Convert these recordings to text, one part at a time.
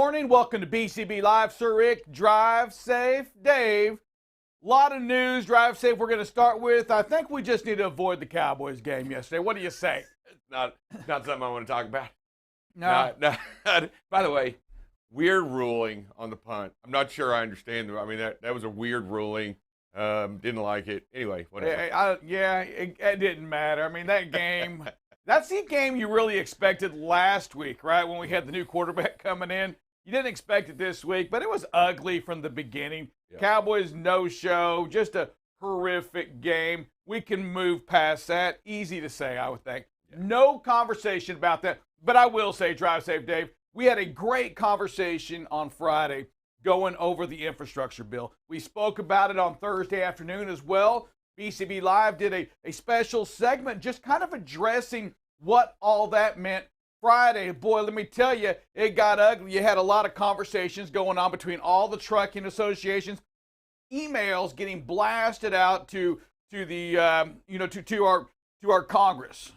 morning. Welcome to BCB Live. Sir Rick, Drive Safe, Dave. A lot of news, Drive Safe. We're going to start with, I think we just need to avoid the Cowboys game yesterday. What do you say? It's not something I want to talk about. No. By the way, weird ruling on the punt. I'm not sure I understand. I mean, that was a weird ruling. Didn't like it. Anyway, whatever. It didn't matter. I mean, that game, that's the game you really expected last week, right? When we had the new quarterback coming in. You didn't expect it this week, but it was ugly from the beginning. Yeah. Cowboys no-show, just a horrific game. We can move past that. Easy to say, I would think. Yeah. No conversation about that. But I will say, Drive Safe Dave, we had a great conversation on Friday going over the infrastructure bill. We spoke about it on Thursday afternoon as well. BCB Live did a special segment just kind of addressing what all that meant Friday. Boy, let me tell you, it got ugly. You had a lot of conversations going on between all the trucking associations, emails getting blasted out to the to our Congress.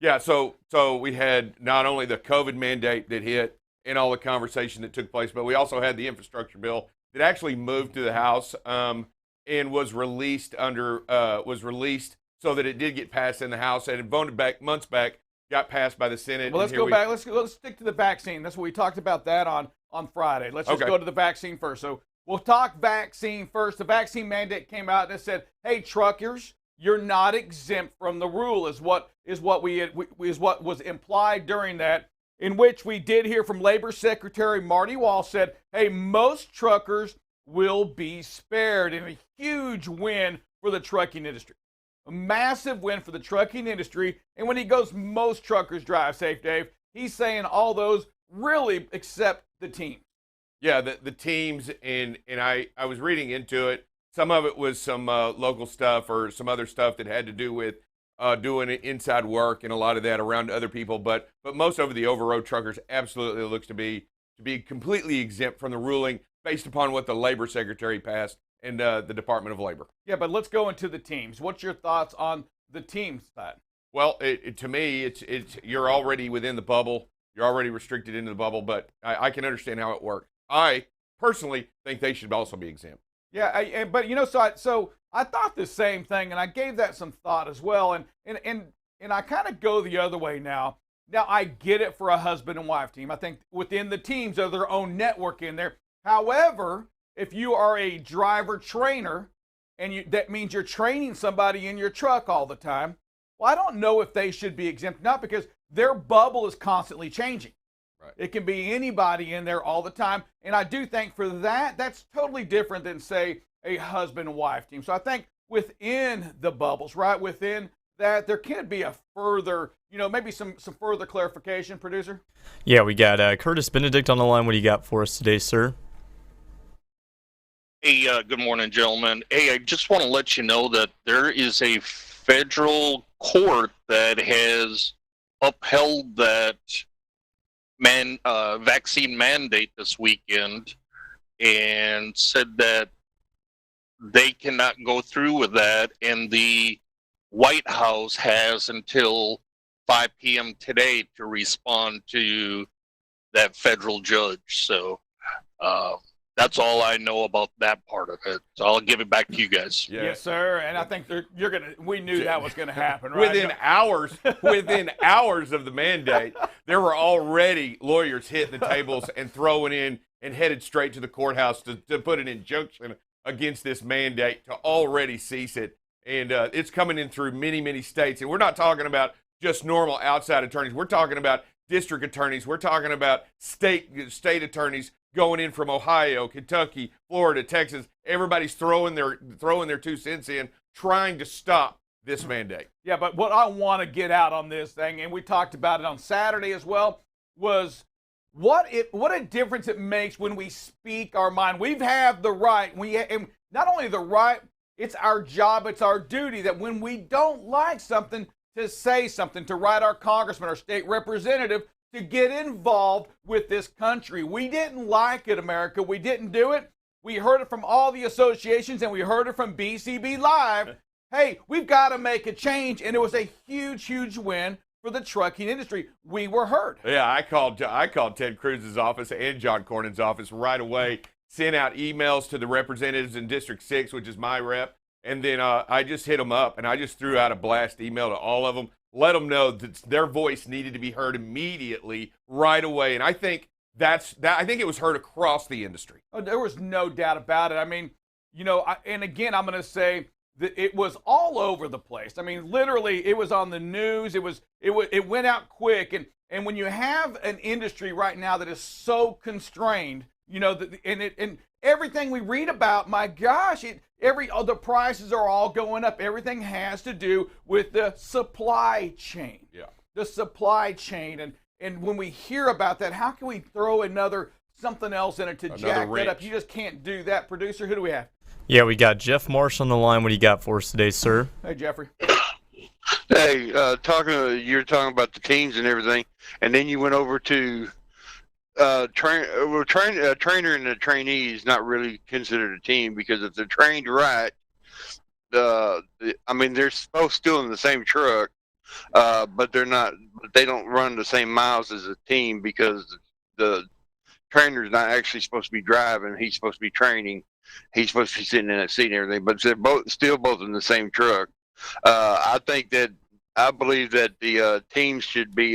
Yeah, so we had not only the COVID mandate that hit and all the conversation that took place, but we also had the infrastructure bill that actually moved to the House and was released so that it did get passed in the House and it voted back months back. Got passed by the Senate. Well, let's go back. Let's stick to the vaccine. That's what we talked about that on Friday. Let's just go to the vaccine first. So we'll talk vaccine first. The vaccine mandate came out and it said, "Hey, truckers, you're not exempt from the rule." Is what was implied during that. In which we did hear from Labor Secretary Marty Walsh said, "Hey, most truckers will be spared," and a huge win for the trucking industry. A massive win for the trucking industry. And when he goes, most truckers drive safe, Dave, he's saying all those really except the teams. Yeah, the teams, and I was reading into it. Some of it was some local stuff or some other stuff that had to do with doing inside work and a lot of that around other people. But most of the over-road truckers absolutely looks to be completely exempt from the ruling based upon what the Labor Secretary passed and the Department of Labor. Yeah, but let's go into the teams. What's your thoughts on the team side? Well, to me, it's you're already within the bubble. You're already restricted into the bubble, but I can understand how it works. I personally think they should also be exempt. Yeah, but so I thought the same thing, and I gave that some thought as well, and I kind of go the other way now. Now, I get it for a husband and wife team. I think within the teams, there's their own network in there. However, if you are a driver trainer, and that means you're training somebody in your truck all the time, well, I don't know if they should be exempt, not because their bubble is constantly changing. Right. It can be anybody in there all the time. And I do think for that's totally different than, say, a husband and wife team. So I think within the bubbles, right, within that, there can be a further, maybe some further clarification, producer? Yeah, we got Curtis Benedict on the line. What do you got for us today, sir? Hey, good morning, gentlemen. Hey, I just want to let you know that there is a federal court that has upheld that vaccine mandate this weekend and said that they cannot go through with that, and the White House has until 5 p.m. today to respond to that federal judge. So that's all I know about that part of it. So I'll give it back to you guys. Yeah. Yes, sir. And I think we knew that was going to happen, right? Within hours of the mandate, there were already lawyers hitting the tables and throwing in and headed straight to the courthouse to put an injunction against this mandate to already cease it. And it's coming in through many, many states. And we're not talking about just normal outside attorneys. We're talking about district attorneys. We're talking about state attorneys going in from Ohio, Kentucky, Florida, Texas. Everybody's throwing their 2 cents in, trying to stop this mandate. Yeah, but what I want to get out on this thing, and we talked about it on Saturday as well, was what a difference it makes when we speak our mind. We have the right. And not only the right, it's our job, it's our duty that when we don't like something, to say something, to write our congressman, our state representative, to get involved with this country. We didn't like it, America. We didn't do it. We heard it from all the associations, and we heard it from BCB Live. Hey, we've got to make a change, and it was a huge, huge win for the trucking industry. We were heard. Yeah, I called Ted Cruz's office and John Cornyn's office right away, sent out emails to the representatives in District 6, which is my rep, and then I just hit them up, and I just threw out a blast email to all of them, let them know that their voice needed to be heard immediately, right away, and I think I think it was heard across the industry. Oh, there was no doubt about it. I mean, and again, I'm going to say that it was all over the place. I mean, literally, it was on the news. It went out quick, and when you have an industry right now that is so constrained, and everything we read about, my gosh, the prices are all going up. Everything has to do with the supply chain. Yeah. The supply chain, and when we hear about that, how can we throw something else in it to jack that up? You just can't do that. Producer, who do we have? Yeah, we got Jeff Marsh on the line. What do you got for us today, sir? Hey, Jeffrey. Hey, you're talking about the teams and everything, and then you went over to a trainer and a trainee is not really considered a team, because if they're trained right, they're both still in the same truck, but they don't run the same miles as a team, because the trainer's not actually supposed to be driving. He's supposed to be training. He's supposed to be sitting in that seat and everything, but they're still both in the same truck. I believe that the teams should be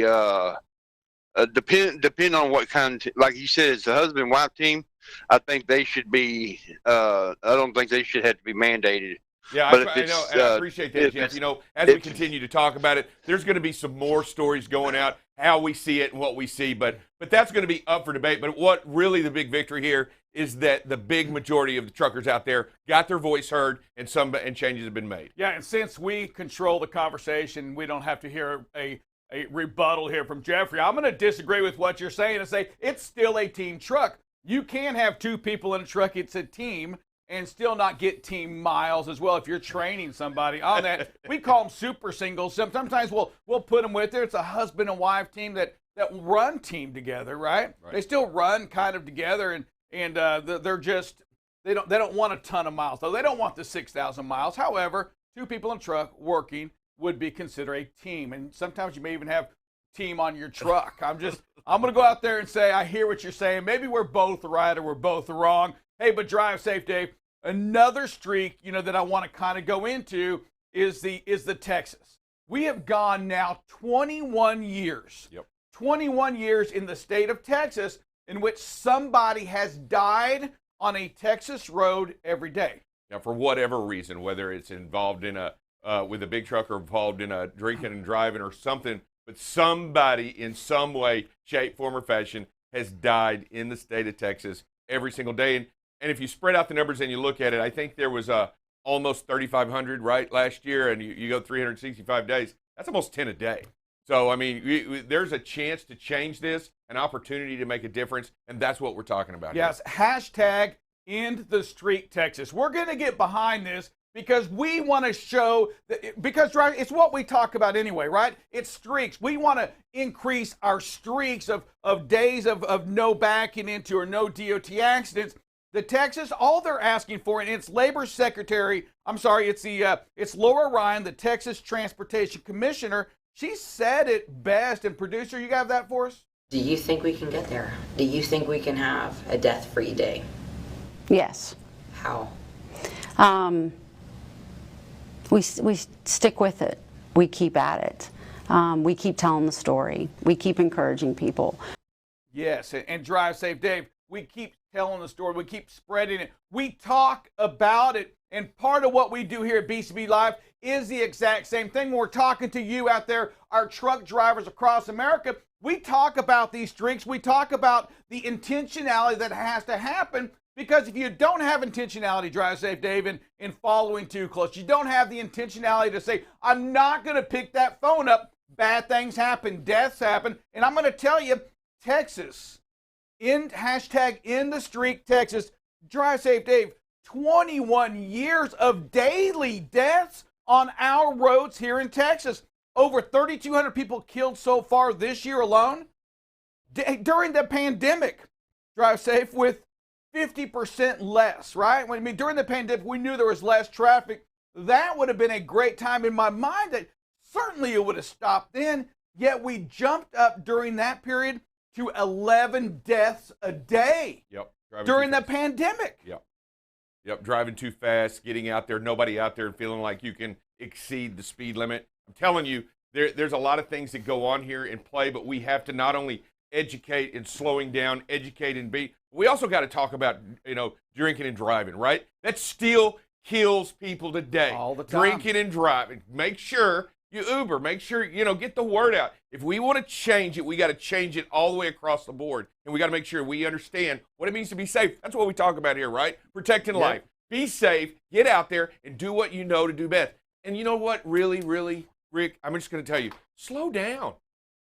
depend on what kind of, like you said, it's a husband-wife team. I think they should be. I don't think they should have to be mandated. Yeah, but I know, and I appreciate that, Jeff. As we continue to talk about it, there's going to be some more stories going out, how we see it and what we see, but that's going to be up for debate. But what really the big victory here is that the big majority of the truckers out there got their voice heard, and changes have been made. Yeah, and since we control the conversation, we don't have to hear a rebuttal here from Jeffrey. I'm going to disagree with what you're saying and say it's still a team truck. You can have two people in a truck. It's a team, and still not get team miles as well if you're training somebody on that. We call them super singles. Sometimes we'll put them with there. It's a husband and wife team that run team together, right? They still run kind of together, and they're just they don't want a ton of miles though. They don't want the 6,000 miles. However, two people in a truck working would be considered a team, and sometimes you may even have team on your truck. I'm going to go out there and say I hear what you're saying. Maybe we're both right or we're both wrong. Hey, but drive safe, Dave. Another streak, that I want to kind of go into is the Texas. We have gone now 21 years. Yep. 21 years in the state of Texas in which somebody has died on a Texas road every day. Now, for whatever reason, whether it's involved in with a big truck or involved in a drinking and driving or something, but somebody in some way, shape, form, or fashion has died in the state of Texas every single day. And if you spread out the numbers and you look at it, I think there was almost 3,500 right last year, and you go 365 days. That's almost 10 a day. So there's a chance to change this, an opportunity to make a difference, and that's what we're talking about. Yes, hashtag End the Streak Texas. We're going to get behind this because we want to show that, because it's what we talk about anyway, right? It's streaks. We want to increase our streaks of days of no backing into or no DOT accidents. The Texas, all they're asking for, and it's Labor Secretary, it's Laura Ryan, the Texas Transportation Commissioner. She said it best. And producer, you have that for us? Do you think we can get there? Do you think we can have a death-free day? Yes. How? We stick with it. We keep at it. We keep telling the story. We keep encouraging people. Yes, and drive safe, Dave. We keep telling the story. We keep spreading it. We talk about it. And part of what we do here at BCB Live is the exact same thing. When we're talking to you out there, our truck drivers across America, we talk about these streaks. We talk about the intentionality that has to happen, because if you don't have intentionality, drive safe, Dave, in following too close, you don't have the intentionality to say, I'm not going to pick that phone up, bad things happen, deaths happen. And I'm going to tell you, Texas, hashtag in the streak Texas, drive safe, Dave, 21 years of daily deaths on our roads here in Texas. Over 3,200 people killed so far this year alone. During the pandemic, drive safe, with 50% less, right? During the pandemic, we knew there was less traffic. That would have been a great time in my mind that certainly it would have stopped then. Yet we jumped up during that period to 11 deaths a day during the pandemic. Yep, driving too fast, getting out there, nobody out there feeling like you can exceed the speed limit. I'm telling you, there's a lot of things that go on here in play, but we have to not only educate and slowing down, educate and beat. We also got to talk about, drinking and driving, right? That still kills people today. All the time. Drinking and driving. Make sure you Uber. Make sure, get the word out. If we want to change it, we got to change it all the way across the board. And we got to make sure we understand what it means to be safe. That's what we talk about here, right? Protecting life. Be safe. Get out there and do what you know to do best. And you know what? Really, really, Rick, I'm just going to tell you, slow down.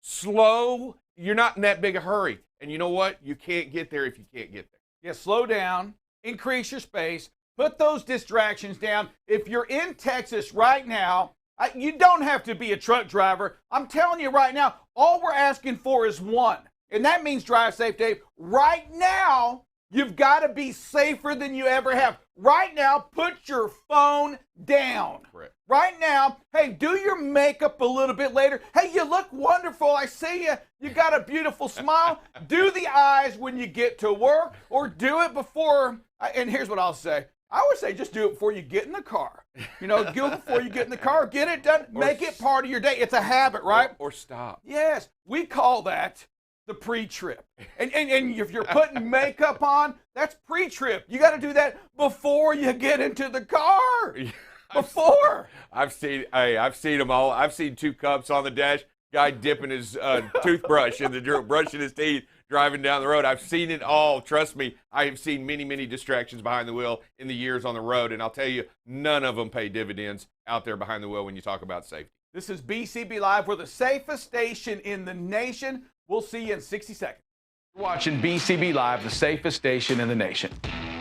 Slow. You're not in that big a hurry. And you know what? You can't get there if you can't get there. Yeah, slow down, increase your space, put those distractions down. If you're in Texas right now, you don't have to be a truck driver. I'm telling you right now, all we're asking for is one. And that means drive safe, Dave. Right now, you've got to be safer than you ever have. Right now, put your phone down. Correct. Right now, hey, do your makeup a little bit later. Hey, you look wonderful. I see you. You got a beautiful smile. Do the eyes when you get to work, or do it before. And here's what I'll say. I would say just do it before you get in the car. Do it before you get in the car. Get it done. Make it part of your day. It's a habit, right? Or stop. Yes. We call that the pre-trip. And if you're putting makeup on, that's pre-trip. You got to do that before you get into the car. Before. I've seen them all. I've seen 2 cups on the dash, guy dipping his toothbrush in the brushing his teeth, driving down the road. I've seen it all. Trust me, I have seen many, many distractions behind the wheel in the years on the road, and I'll tell you, none of them pay dividends out there behind the wheel when you talk about safety. This is BCB Live. We're the safest station in the nation. We'll see you in 60 seconds. You're watching BCB Live, the safest station in the nation.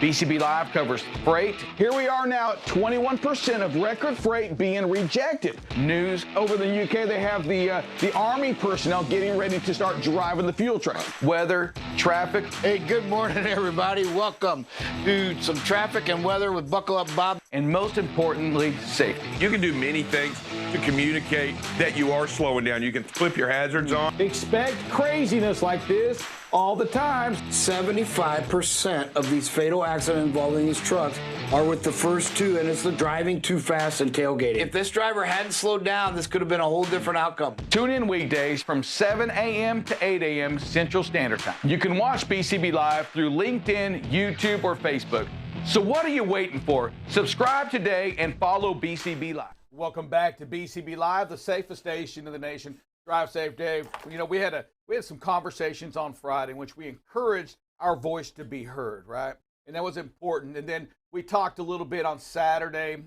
BCB Live covers freight. Here we are now at 21% of record freight being rejected. News over the UK, they have the Army personnel getting ready to start driving the fuel truck. Weather, traffic. Hey, good morning, everybody. Welcome to some traffic and weather with Buckle Up Bob. And most importantly, safety. You can do many things to communicate that you are slowing down. You can flip your hazards on. Expect craziness like this all the time. 75% of these fatal accidents involving these trucks are with the first two, and it's the driving too fast and tailgating. If this driver hadn't slowed down, this could have been a whole different outcome. Tune in weekdays from 7 a.m. to 8 a.m. Central Standard Time. You can watch BCB Live through LinkedIn, YouTube, or Facebook. So what are you waiting for? Subscribe today and follow BCB Live. Welcome back to BCB Live, the safest station in the nation. Drive safe, Dave. We had some conversations on Friday in which we encouraged our voice to be heard, right? And that was important. And then we talked a little bit on Saturday.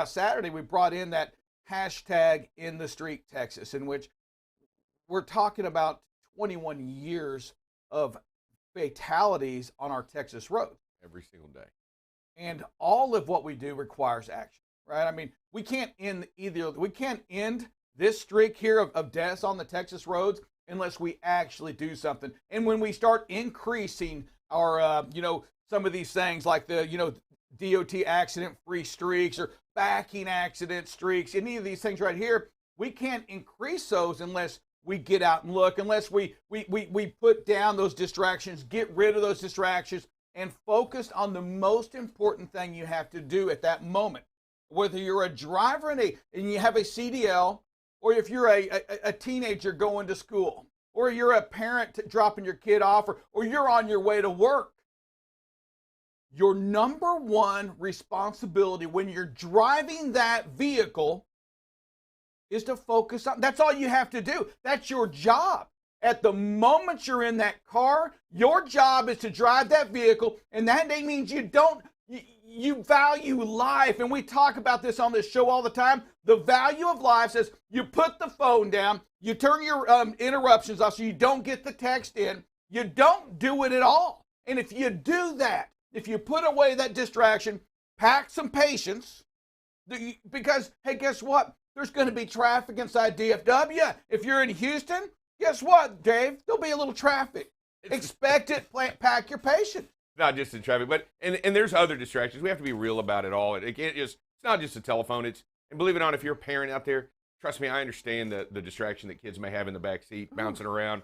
Saturday we brought in that hashtag in the street Texas, in which we're talking about 21 years of fatalities on our Texas roads. Every single day. And all of what we do requires action, right? I mean, we can't end this streak here of deaths on the Texas roads unless we actually do something. And when we start increasing our, some of these things like the, DOT accident-free streaks or backing accident streaks, any of these things right here, we can't increase those unless we get out and look, unless we put down those distractions, get rid of those distractions, and focus on the most important thing you have to do at that moment. Whether you're a driver and you have a CDL, or if you're a teenager going to school, or you're a parent dropping your kid off, or you're on your way to work. Your number one responsibility when you're driving that vehicle is to focus on, that's all you have to do. That's your job. At the moment you're in that car, your job is to drive that vehicle, and that means you value life. And we talk about this on this show all the time. The value of life says you put the phone down, you turn your interruptions off so you don't get the text in, you don't do it at all. And if you do that, if you put away that distraction, pack some patience, because, hey, guess what? There's going to be traffic inside DFW. If you're in Houston, guess what, Dave? There'll be a little traffic. Expect it, pack your patience. Not just in traffic, but and there's other distractions. We have to be real about it all. It's not just a telephone. And believe it or not, if you're a parent out there, trust me, I understand the distraction that kids may have in the back seat, bouncing around,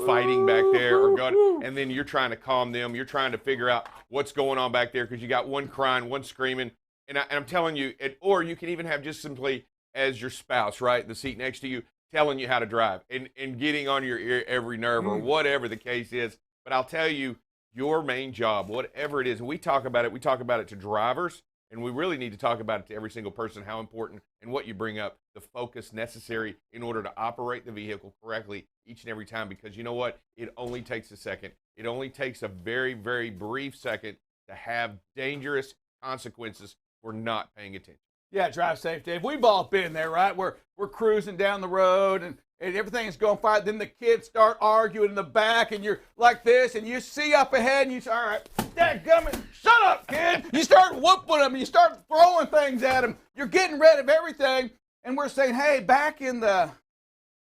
fighting back there or going, and then you're trying to calm them. You're trying to figure out what's going on back there because you got one crying, one screaming. And I'm telling you, or you can even have just simply as your spouse, right, the seat next to you, telling you how to drive and getting on your ear every nerve or whatever the case is. But I'll tell you, your main job, whatever it is, and we talk about it to drivers, and we really need to talk about it to every single person, how important and what you bring up, the focus necessary in order to operate the vehicle correctly each and every time. Because you know what? It only takes a second. It only takes a very, very brief second to have dangerous consequences for not paying attention. Yeah, drive safe, Dave. We've all been there, right? We're cruising down the road and everything's going fine. Then the kids start arguing in the back, and you're like this, and you see up ahead, and you say, all right, dadgummit, shut up, kid. You start whooping them, and you start throwing things at them. You're getting rid of everything, and we're saying, hey, back in the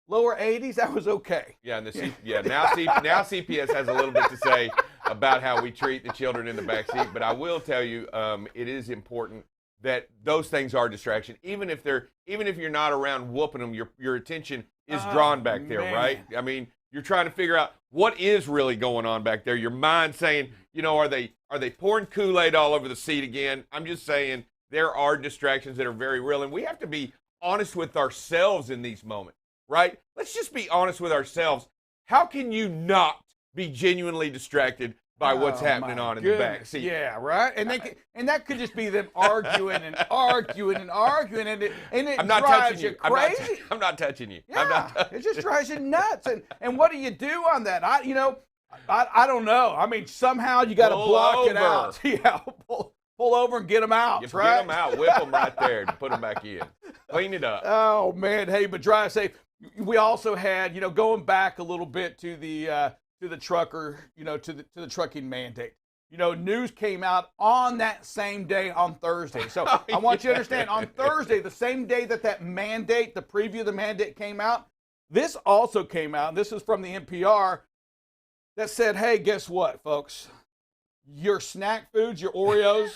lower 80s, that was okay. Yeah, now CPS has a little bit to say about how we treat the children in the back seat, but I will tell you, it is important that those things are distraction. Even if you're not around whooping them, your attention is drawn back there, man. right? I mean, you're trying to figure out what is really going on back there. Your mind saying, are they pouring Kool-Aid all over the seat again? I'm just saying there are distractions that are very real, and we have to be honest with ourselves in these moments, right? Let's just be honest with ourselves. How can you not be genuinely distracted by what's happening on in the back seat? Yeah, right. And that could just be them arguing and arguing and arguing, and it I'm not drives touching you you. crazy. I'm not touching you. Yeah, it just drives you nuts. And what do you do on that? I don't know. I mean, somehow you got to block it out. Yeah, pull over and get them out. Just right? get them out, whip them right there, and put them back in. Clean it up. Oh man, hey, but drive safe. We also had, going back a little bit to the trucker, to the trucking mandate. News came out on that same day on Thursday. So I want you to understand, on Thursday, the same day that mandate, the preview of the mandate came out, this also came out. This is from the NPR that said, hey, guess what, folks? Your snack foods, your Oreos,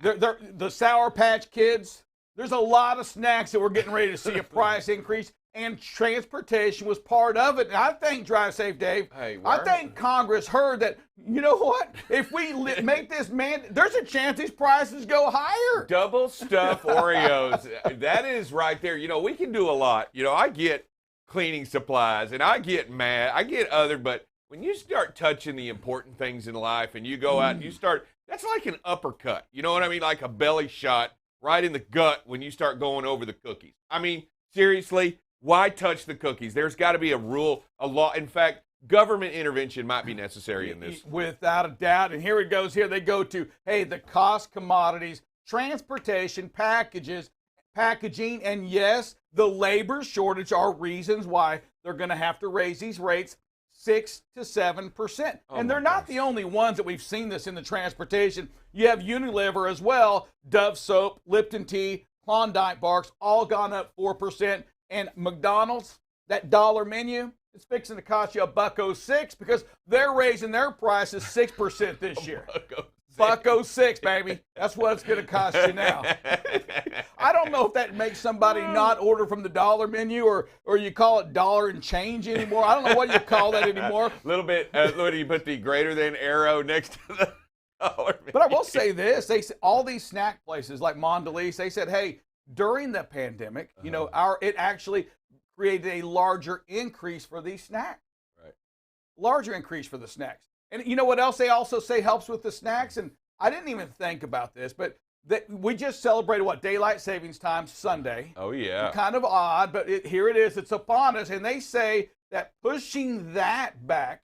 the Sour Patch Kids, there's a lot of snacks that we're getting ready to see a price increase. And transportation was part of it. And I think, drive safe, Dave, I think Congress heard that, you know what? If we make this there's a chance these prices go higher. Double stuff Oreos. That is right there. We can do a lot. I get cleaning supplies, and I get mad. I get but when you start touching the important things in life and you go out and you start, that's like an uppercut. You know what I mean? Like a belly shot right in the gut when you start going over the cookies. I mean, seriously. Why touch the cookies? There's got to be a rule, a law. In fact, government intervention might be necessary in this. Without a doubt. And here it goes. Here they go to, hey, the cost, commodities, transportation, packaging, and yes, the labor shortage are reasons why they're going to have to raise these rates 6 to 7%. And they're not the only ones that we've seen this in the transportation. You have Unilever as well, Dove soap, Lipton tea, Klondike bars, all gone up 4%. And McDonald's, that dollar menu, it's fixing to cost you $1.06 because they're raising their prices 6% this year. $1.06, baby. That's what it's going to cost you now. I don't know if that makes somebody not order from the dollar menu or you call it dollar and change anymore. I don't know what you call that anymore. A little bit. What do you put the greater than arrow next to the dollar menu? But I will say this: all these snack places like Mondelez, they said, hey, during the pandemic, it actually created a larger increase for these snacks. Right. Larger increase for the snacks. And you know what else they also say helps with the snacks? And I didn't even think about this, but we just celebrated daylight savings time Sunday. Oh yeah. Kind of odd, but here it is. It's upon us, and they say that pushing that back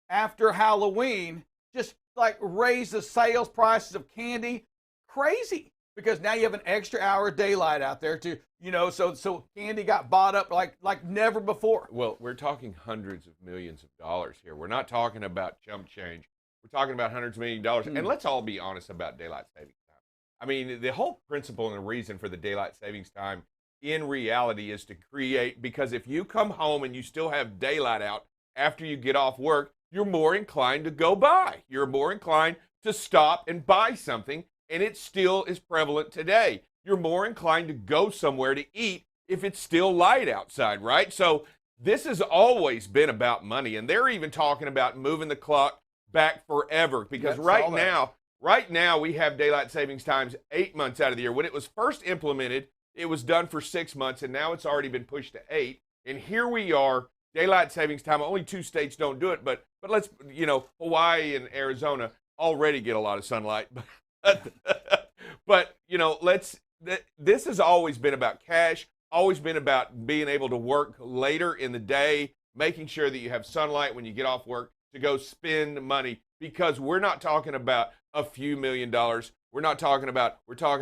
after Halloween just like raise the sales prices of candy crazy. Because now you have an extra hour of daylight out there to, so candy got bought up like never before. Well, we're talking hundreds of millions of dollars here. We're not talking about chump change. We're talking about hundreds of millions of dollars. And let's all be honest about daylight savings time. I mean, the whole principle and the reason for the daylight savings time in reality is to create, because if you come home and you still have daylight out after you get off work, you're more inclined to go buy. You're more inclined to stop and buy something. And it still is prevalent today. You're more inclined to go somewhere to eat if it's still light outside, right? So this has always been about money, and they're even talking about moving the clock back forever because right now we have daylight savings times 8 months out of the year. When it was first implemented, it was done for 6 months, and now it's already been pushed to 8. And here we are, daylight savings time. Only 2 states don't do it, but let's, Hawaii and Arizona already get a lot of sunlight. But this has always been about cash. Always been about being able to work later in the day, making sure that you have sunlight when you get off work to go spend money, because we're not talking about a few $1 million. We're talking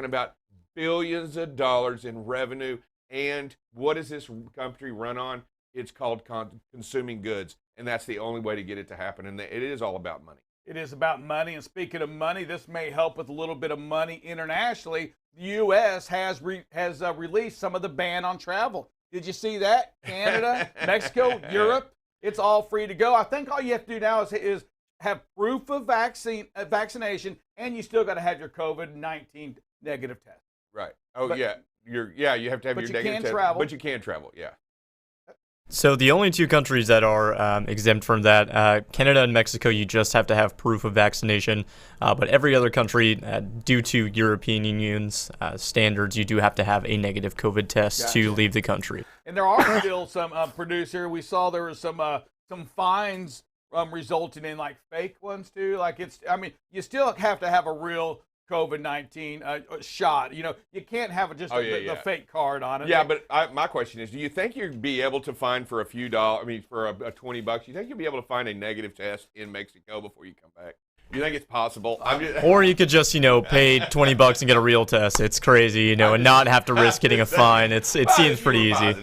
about billions of dollars in revenue. And what does this country run on? It's called consuming goods, and that's the only way to get it to happen. And it is all about money. It is about money. And speaking of money, this may help with a little bit of money internationally. The U.S. has released some of the ban on travel. Did you see that? Canada, Mexico, Europe, it's all free to go. I think all you have to do now is have proof of vaccination, and you still got to have your COVID-19 negative test. Right. Oh, but, yeah. You have to have your negative test. Travel. But you can travel, yeah. So the only 2 countries that are exempt from that, Canada and Mexico, you just have to have proof of vaccination. But every other country, due to European Union's standards, you do have to have a negative COVID test to leave the country. And there are still some producer. We saw there was some fines resulting in like fake ones too. Like you still have to have a real COVID-19 shot. You can't have just the fake card on it. Yeah, but my question is, do you think you'd be able to find for a few dollars, for a $20, you think you'll be able to find a negative test in Mexico before you come back? Do you think it's possible? Or you could just, pay $20 and get a real test. It's crazy, and not have to risk getting a fine. It seems pretty easy.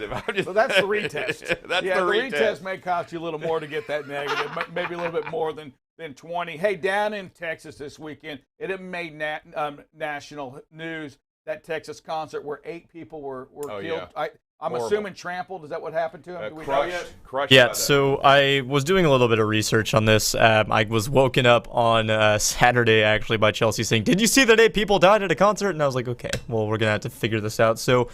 So that's the retest. The retest may cost you a little more to get that negative, maybe a little bit more than 20. Hey, down in Texas this weekend, it made national news, that Texas concert where 8 people were killed. Yeah. I'm assuming trampled. Is that what happened to him? Crushed. Yeah, so I was doing a little bit of research on this. I was woken up on Saturday, actually, by Chelsea saying, "Did you see that 8 people died at a concert?" And I was like, okay, well, we're going to have to figure this out. So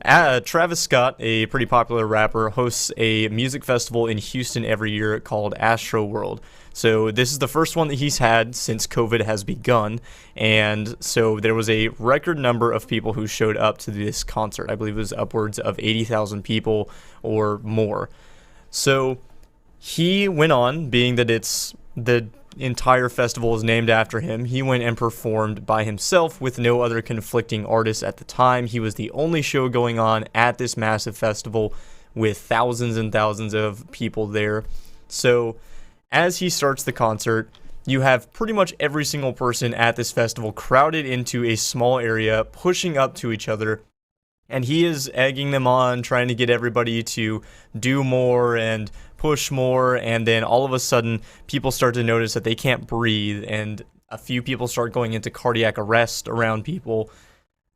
Travis Scott, a pretty popular rapper, hosts a music festival in Houston every year called Astro World. So this is the first one that he's had since COVID has begun, and so there was a record number of people who showed up to this concert. I believe it was upwards of 80,000 people or more. So he went on, being that it's the entire festival is named after him, he went and performed by himself with no other conflicting artists at the time. He was the only show going on at this massive festival with thousands and thousands of people there. So as he starts the concert, you have pretty much every single person at this festival crowded into a small area, pushing up to each other, and he is egging them on, trying to get everybody to do more and push more, and then all of a sudden, people start to notice that they can't breathe, and a few people start going into cardiac arrest around people.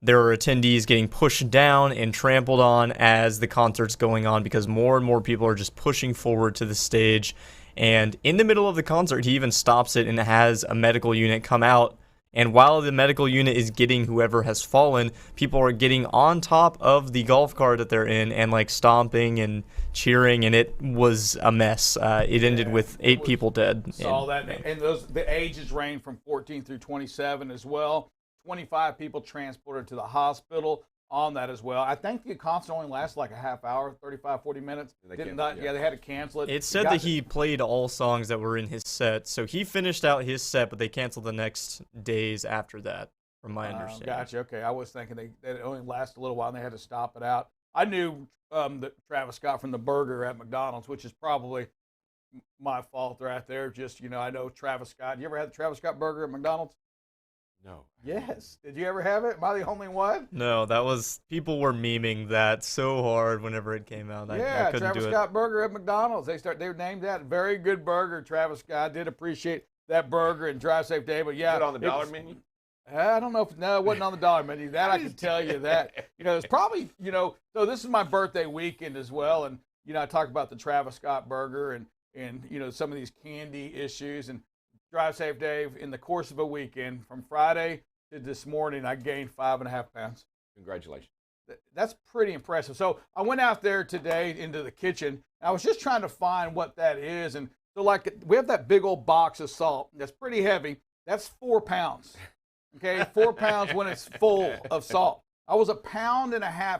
There are attendees getting pushed down and trampled on as the concert's going on because more and more people are just pushing forward to the stage. And in the middle of the concert, he even stops it and has a medical unit come out. And while the medical unit is getting whoever has fallen, people are getting on top of the golf cart that they're in and stomping and cheering, and it was a mess. It ended with 8 people dead. Saw that, and the ages range from 14 through 27 as well. 25 people transported to the hospital on that as well. I think the concert only lasted like a half hour, 35, 40 minutes. They had to cancel it. It said that he played all songs that were in his set. So he finished out his set, but they canceled the next days after that, from my understanding. Gotcha. Okay. I was thinking it only lasted a little while and they had to stop it out. I knew that Travis Scott from the burger at McDonald's, which is probably my fault right there. Just, I know Travis Scott. You ever had the Travis Scott burger at McDonald's? No. Yes. Did you ever have it? Am I the only one? No, people were memeing that so hard whenever it came out. I couldn't Travis do it. Scott burger at McDonald's. They named that. Very good burger, Travis Scott. I did appreciate that burger and Drive Safe Day, but yeah. Is it on the dollar menu? I don't know it wasn't on the dollar menu. That I can tell you that. It's probably, so this is my birthday weekend as well. And, I talk about the Travis Scott burger and some of these candy issues. And Drive Safe Dave, in the course of a weekend, from Friday to this morning, I gained 5.5 pounds. Congratulations. That's pretty impressive. So I went out there today into the kitchen. I was just trying to find what that is. And so, like, we have that big old box of salt that's pretty heavy. That's 4 pounds. Okay, 4 pounds when it's full of salt. I was 1.5 pounds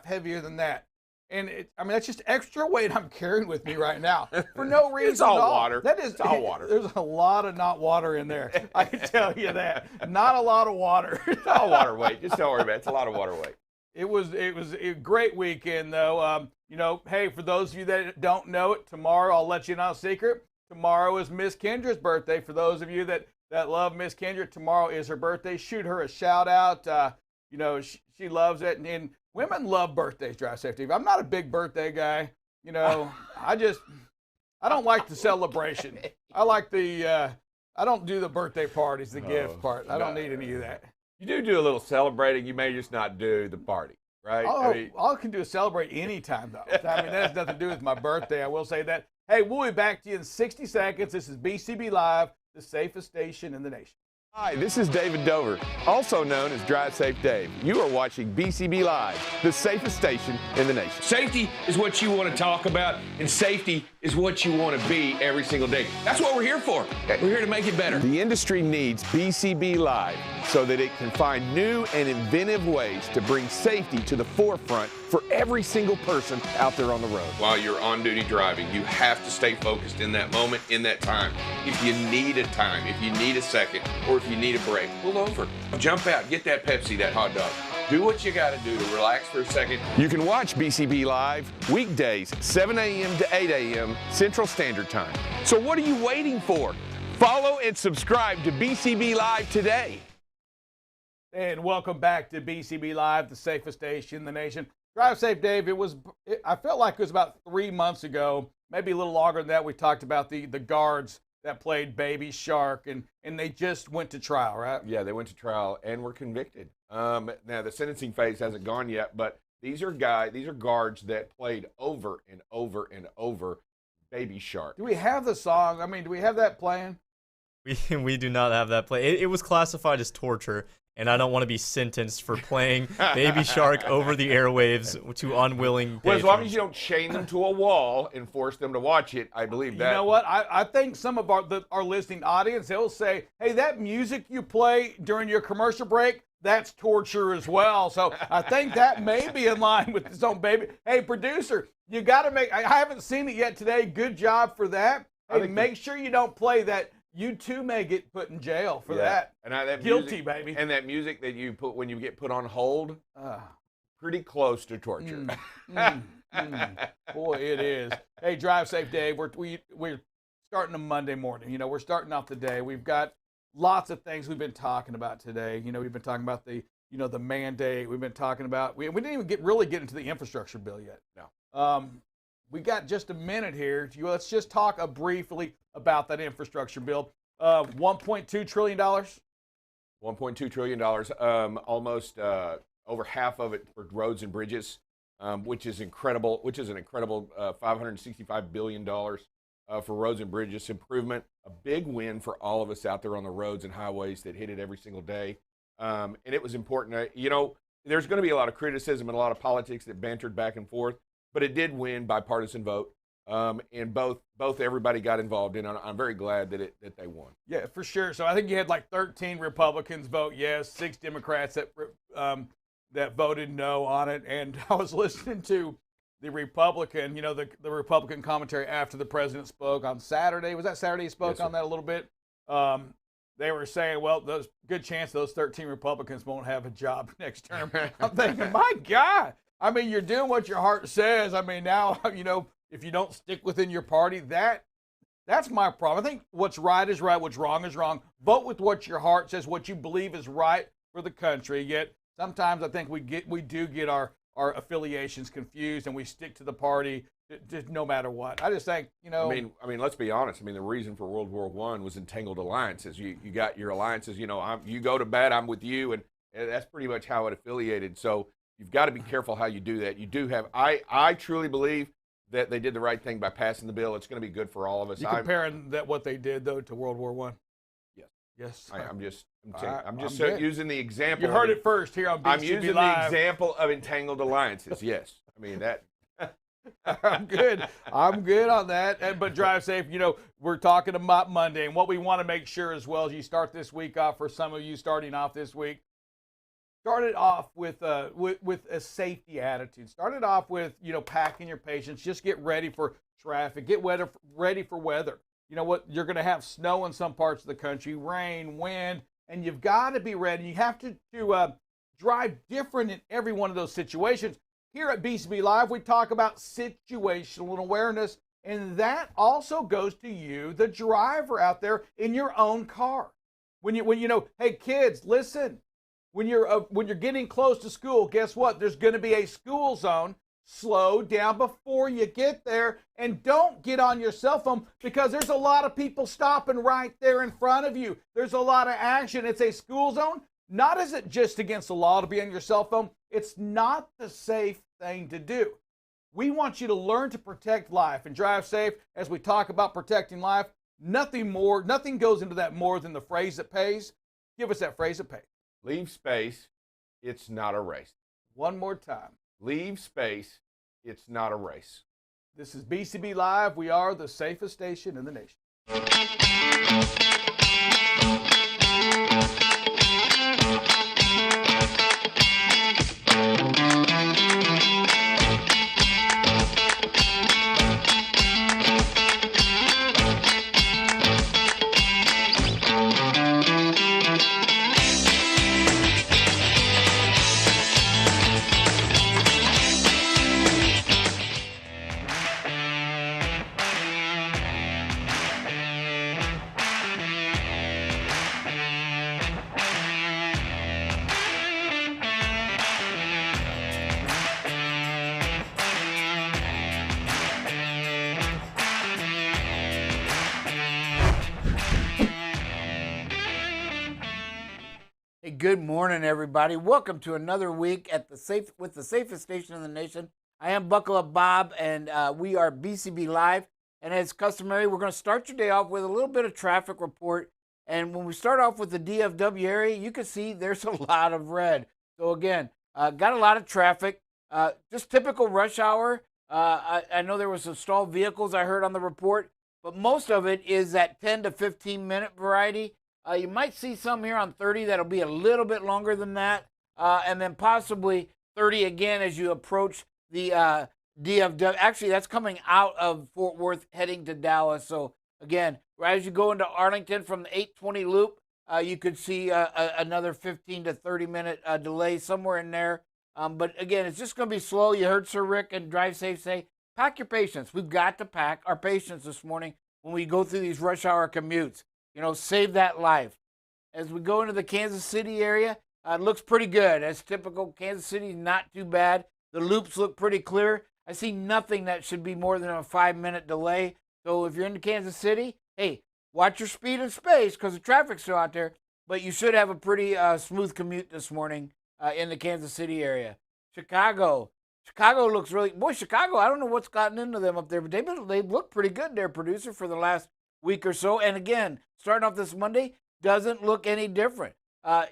heavier than that. And that's just extra weight I'm carrying with me right now for no reason. It's all at all. water. It's all water. There's a lot of not water in there. I can tell you that. Not a lot of water. It's all water weight. Just don't worry about it. It's a lot of water weight. It was a great weekend, though. Hey, for those of you that don't know it, tomorrow, I'll let you know a secret. Tomorrow is Miss Kendra's birthday. For those of you that love Miss Kendra, tomorrow is her birthday. Shoot her a shout out. She loves it. And women love birthdays, Drive Safe TV. I'm not a big birthday guy. I don't like the celebration. I like I don't do the birthday parties, the gift part. I don't need any of that. You do a little celebrating. You may just not do the party, right? All I can do is celebrate anytime, though. That has nothing to do with my birthday. I will say that. Hey, we'll be back to you in 60 seconds. This is BCB Live, the safest station in the nation. Hi, this is David Dover, also known as Drive Safe Dave. You are watching BCB Live, the safest station in the nation. Safety is what you want to talk about, and safety is what you want to be every single day. That's what we're here for. We're here to make it better. The industry needs BCB Live so that it can find new and inventive ways to bring safety to the forefront for every single person out there on the road. While you're on duty driving, you have to stay focused in that moment, in that time. If you need a time, if you need a second, or if you need a break, pull over. Jump out, get that Pepsi, that hot dog. Do what you got to do to relax for a second. You can watch BCB Live weekdays, 7 a.m. to 8 a.m. Central Standard Time. So what are you waiting for? Follow and subscribe to BCB Live today. And welcome back to BCB Live, the safest station in the nation. Drive Safe Dave, I felt like it was about 3 months ago, maybe a little longer than that, we talked about the guards that played Baby Shark, and they just went to trial, right? Yeah, they went to trial and were convicted. Now, the sentencing phase hasn't gone yet, but these are guards that played over and over and over Baby Shark. Do we have the song? Do we have that playing? We do not have that play. It was classified as torture, and I don't want to be sentenced for playing Baby Shark over the airwaves to unwilling patrons. Well, as long as you don't chain them to a wall and force them to watch it, I believe that. You know what? I think some of our listening audience, they'll say, hey, that music you play during your commercial break, that's torture as well. So I think that may be in line with this own Baby. Hey, producer, you got to I haven't seen it yet today. Good job for that. Hey, make sure you don't play that. You too may get put in jail for that. And that guilty, music, baby. And that music that you put when you get put on hold, pretty close to torture. Boy, it is. Hey, Drive Safe Dave. We're starting a Monday morning. We're starting off the day. We've got lots of things we've been talking about today. We've been talking about the mandate. We've been talking about we didn't even really get into the infrastructure bill yet. No. We got just a minute here. Let's just talk briefly about that infrastructure bill. $1.2 trillion. $1.2 trillion. Almost over half of it for roads and bridges, which is incredible. Which is an incredible $565 billion for roads and bridges improvement. A big win for all of us out there on the roads and highways that hit it every single day. And it was important. There's going to be a lot of criticism and a lot of politics that bantered back and forth. But it did win bipartisan vote, and both everybody got involved in. I'm very glad that they won. Yeah, for sure. So I think you had like 13 Republicans vote yes, 6 Democrats that voted no on it. And I was listening to the Republican, the Republican commentary after the president spoke on Saturday. Was that Saturday he spoke on that a little bit? They were saying, well, there's good chance those 13 Republicans won't have a job next term. I'm thinking, my God. You're doing what your heart says. Now, if you don't stick within your party, that's my problem. I think what's right is right, what's wrong is wrong. Vote with what your heart says, what you believe is right for the country. Yet sometimes I think we do get our affiliations confused, and we stick to the party just no matter what. I just think, let's be honest. The reason for World War I was entangled alliances. You got your alliances. You go to bat, I'm with you, and that's pretty much how it affiliated. So you've got to be careful how you do that. You do have. I truly believe that they did the right thing by passing the bill. It's going to be good for all of us. You comparing what they did though to World War I? Yes. Yes. I'm just good. using the example. You heard it first here on BCB I'm using Live. the example of entangled alliances. Yes, I mean that. I'm good. I'm good on that. But drive safe. We're talking about Monday, and what we want to make sure as well as you start this week off. For some of you starting off this week, start it off with a safety attitude. Start it off with packing your patience. Just get ready for traffic. Get ready for weather. You know what? You're going to have snow in some parts of the country, rain, wind, and you've got to be ready. You have to drive different in every one of those situations. Here at BCB Live, we talk about situational awareness, and that also goes to you, the driver out there in your own car. When hey kids, listen. When you're getting close to school, guess what? There's going to be a school zone. Slow down before you get there, and don't get on your cell phone because there's a lot of people stopping right there in front of you. There's a lot of action. It's a school zone. Not is it just against the law to be on your cell phone. It's not the safe thing to do. We want you to learn to protect life and drive safe. As we talk about protecting life, nothing goes into that more than the phrase that pays. Give us that phrase that pays. Leave space. It's not a race. One more time. Leave space. It's not a race. This is BCB Live. We are the safest station in the nation. Good morning, everybody. Welcome to another week at the safest station in the nation. I am Buckle Up Bob, and we are BCB Live. And as customary, we're going to start your day off with a little bit of traffic report. And when we start off with the DFW area, you can see there's a lot of red. So again, got a lot of traffic. Just typical rush hour. I know there was some stalled vehicles I heard on the report, but most of it is that 10 to 15 minute variety. You might see some here on 30 that'll be a little bit longer than that, and then possibly 30 again as you approach the DFW. Actually, that's coming out of Fort Worth heading to Dallas. So again, as you go into Arlington from the 820 loop, you could see another 15 to 30 minute delay somewhere in there. But again, it's just going to be slow. You heard Sir Rick and Drive Safe say, pack your patience. We've got to pack our patience this morning when we go through these rush hour commutes. Save that life. As we go into the Kansas City area, it looks pretty good. As typical, Kansas City, not too bad. The loops look pretty clear. I see nothing that should be more than a 5-minute delay. So if you're into Kansas City, hey, watch your speed and space because the traffic's still out there. But you should have a pretty smooth commute this morning in the Kansas City area. Chicago looks really, Chicago, I don't know what's gotten into them up there, but they look pretty good there, producer, for the last week or so. And again, starting off this Monday, doesn't look any different.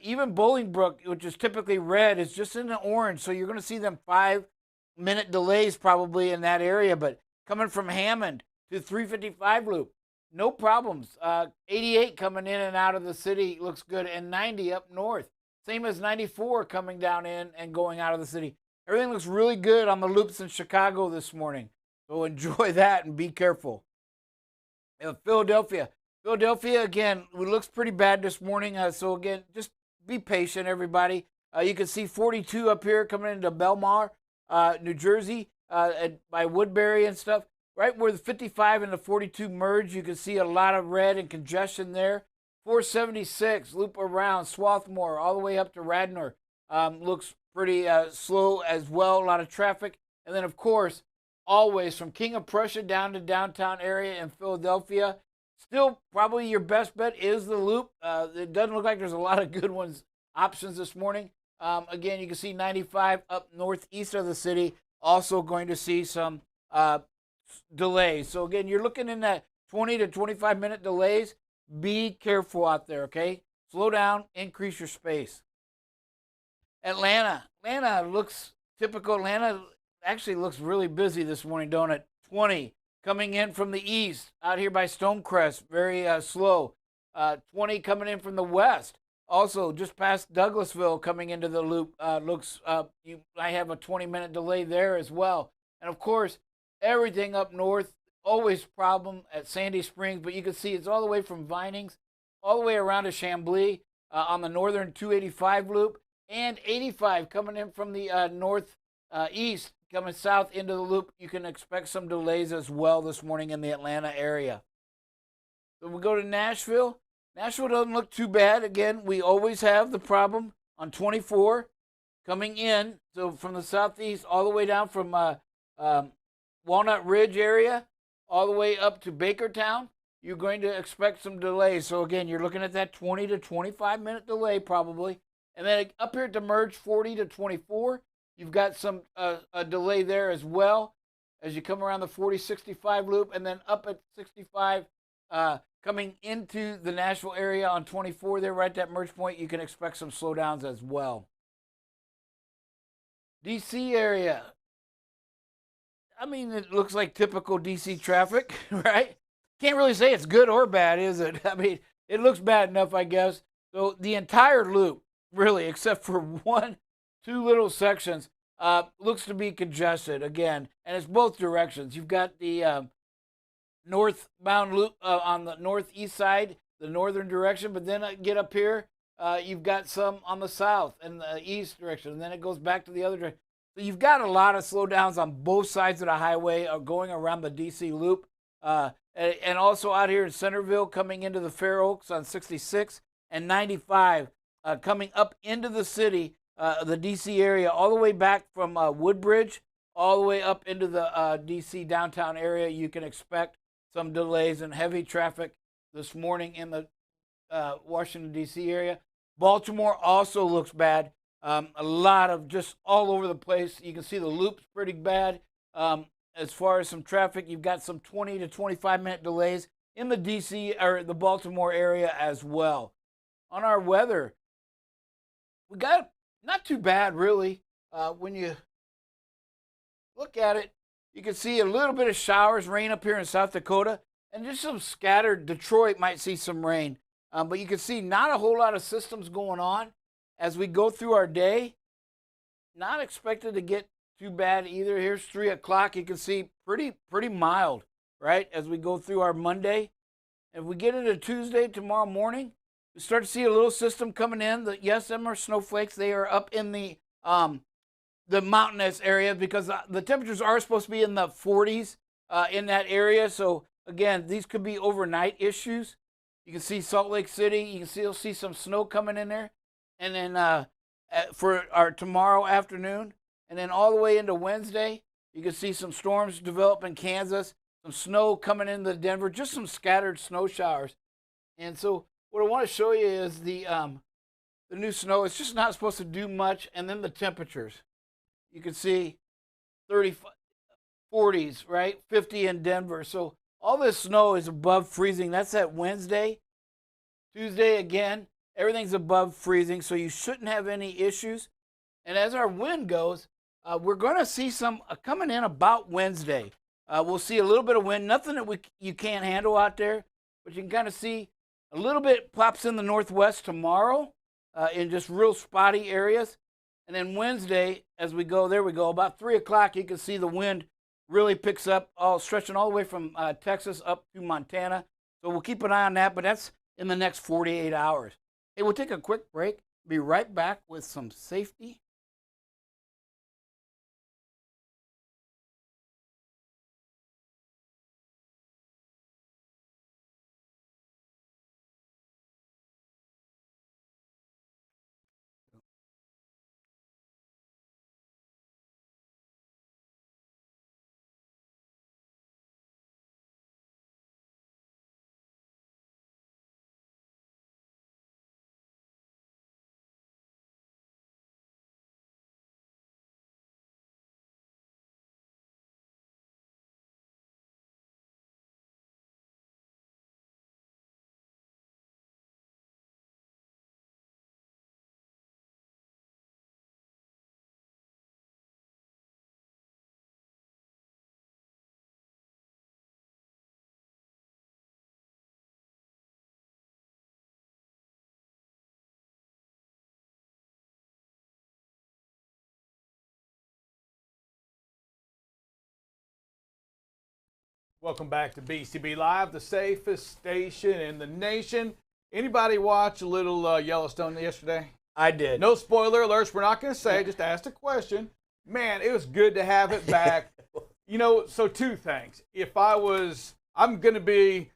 Even Bolingbrook, which is typically red, is just in the orange. So you're going to see them 5-minute delays probably in that area. But coming from Hammond to 355 loop, no problems. 88 coming in and out of the city looks good, and 90 up north. Same as 94 coming down in and going out of the city. Everything looks really good on the loops in Chicago this morning. So enjoy that and be careful. Philadelphia, again, it looks pretty bad this morning. So, again, just be patient, everybody. You can see 42 up here coming into Belmar, New Jersey, by Woodbury and stuff. Right where the 55 and the 42 merge, you can see a lot of red and congestion there. 476, loop around Swarthmore, all the way up to Radnor. Looks pretty slow as well, a lot of traffic. And then, of course, always from King of Prussia down to downtown area in Philadelphia. Still, probably your best bet is the loop. It doesn't look like there's a lot of good options this morning. Again, you can see 95 up northeast of the city. Also going to see some delays. So again, you're looking in that 20 to 25 minute delays. be careful out there, okay? Slow down, increase your space. Atlanta looks typical. Atlanta actually looks really busy this morning, don't it? 20 coming in from the east out here by Stonecrest, very slow. 20 coming in from the west, also just past Douglasville coming into the loop. Looks I have a 20-minute delay there as well. And of course, everything up north, always problem at Sandy Springs, but you can see it's all the way from Vinings all the way around to Chamblee on the northern 285 loop, and 85 coming in from the north east coming south into the loop. You can expect some delays as well this morning in the Atlanta area. So we go to Nashville. Nashville doesn't look too bad. Again, we always have the problem on 24 coming in. So from the southeast all the way down from Walnut Ridge area all the way up to Bakertown, you're going to expect some delays. So again, you're looking at that 20 to 25 minute delay probably. And then up here to merge 40 to 24, you've got some a delay there as well as you come around the 40-65 loop, and then up at 65 coming into the Nashville area on 24 there, right at that merge point, you can expect some slowdowns as well. DC area. I mean, it looks like typical DC traffic, right? Can't really say it's good or bad, is it? I mean, it looks bad enough, I guess. So the entire loop, really, except for two little sections, looks to be congested again, and it's both directions. You've got the northbound loop on the northeast side, the northern direction, but then get up here, you've got some on the south and the east direction, and then it goes back to the other direction. So you've got a lot of slowdowns on both sides of the highway going around the DC loop, and also out here in Centerville coming into the Fair Oaks on 66 and 95. Coming up into the city, the D.C. area, all the way back from Woodbridge, all the way up into the D.C. downtown area. You can expect some delays and heavy traffic this morning in the Washington, D.C. area. Baltimore also looks bad. A lot of just all over the place. You can see the loop's pretty bad. As far as some traffic, you've got some 20 to 25 minute delays in the D.C. or the Baltimore area as well. On our weather, we got not too bad, really. When you look at it, you can see a little bit of showers, rain up here in South Dakota, and just some scattered. Detroit might see some rain. But you can see not a whole lot of systems going on as we go through our day. Not expected to get too bad either. Here's 3 o'clock. You can see pretty mild, right, as we go through our Monday. If we get into Tuesday, tomorrow morning, we start to see a little system coming in. Yes, them are snowflakes. They are up in the mountainous area because the temperatures are supposed to be in the 40s in that area. So again, these could be overnight issues. You can see Salt Lake City. You can still see some snow coming in there. And then for our tomorrow afternoon, and then all the way into Wednesday, you can see some storms develop in Kansas, some snow coming into Denver, just some scattered snow showers. And so what I want to show you is the new snow. It's just not supposed to do much. And then the temperatures. You can see 30, 40s, right? 50 in Denver. So all this snow is above freezing. That's at Wednesday. Tuesday again, everything's above freezing, so you shouldn't have any issues. And as our wind goes, we're going to see some coming in about Wednesday. We'll see a little bit of wind, nothing that you can't handle out there, but you can kind of see a little bit pops in the northwest tomorrow in just real spotty areas. And then Wednesday, as we go, there we go, about 3 o'clock, you can see the wind really picks up, stretching all the way from Texas up to Montana. So we'll keep an eye on that, but that's in the next 48 hours. Hey, we'll take a quick break. Be right back with some safety Welcome back to BCB Live, the safest station in the nation. Anybody watch a little Yellowstone yesterday? I did. No spoiler alerts. We're not going to say. Just asked a question. Man, it was good to have it back. So two things. If I'm going to be